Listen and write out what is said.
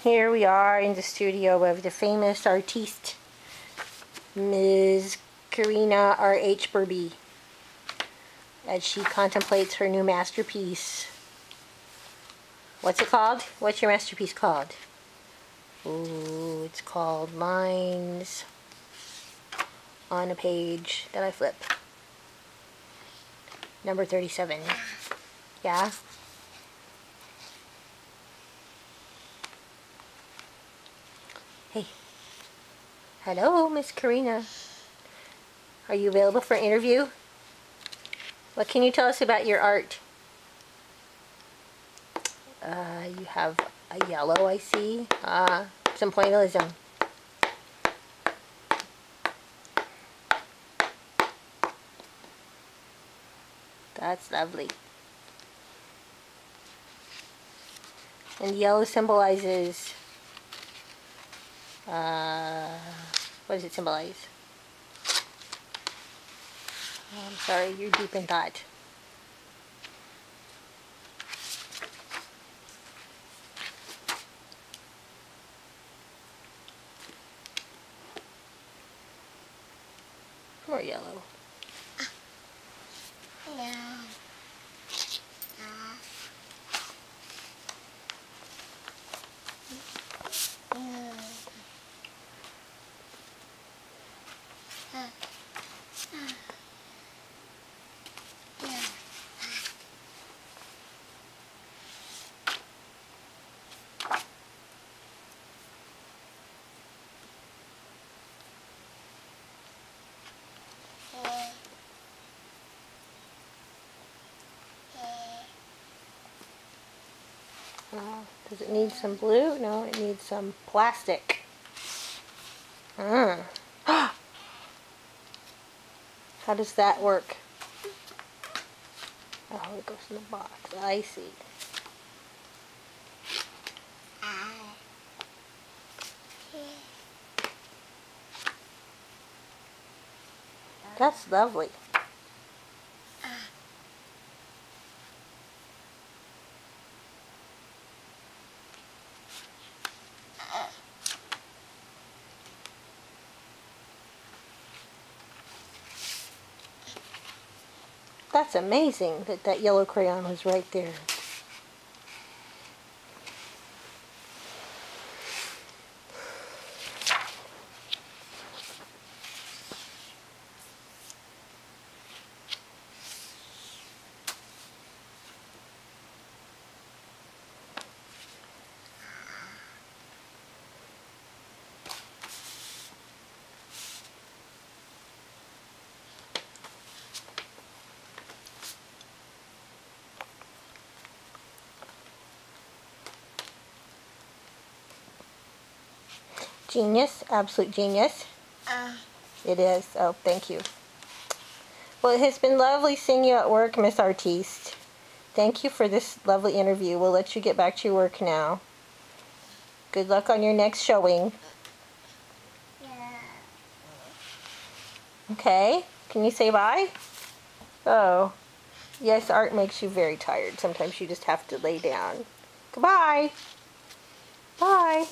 Here we are in the studio of the famous artiste, Ms. Karina R.H. Burby, as she contemplates her new masterpiece. What's it called? What's your masterpiece called? Ooh, it's called Lines on a Page That I Flip. Number 37. Yeah? Hey. Hello, Miss Karina. Are you available for an interview? What can you tell us about your art? You have a yellow, I see. Some pointillism. That's lovely. And yellow symbolizes, what does it symbolize? I'm sorry, you're deep in thought. More yellow. Does it need some blue? No, it needs some plastic. How does that work? Oh, it goes in the box. I see. That's lovely. That's amazing that that yellow crayon was right there. Genius, absolute genius. It is. Oh, thank you. Well, it has been lovely seeing you at work, Miss Artiste. Thank you for this lovely interview. We'll let you get back to your work now. Good luck on your next showing. Okay. Can you say bye? Oh. Yes, art makes you very tired. Sometimes you just have to lay down. Goodbye. Bye.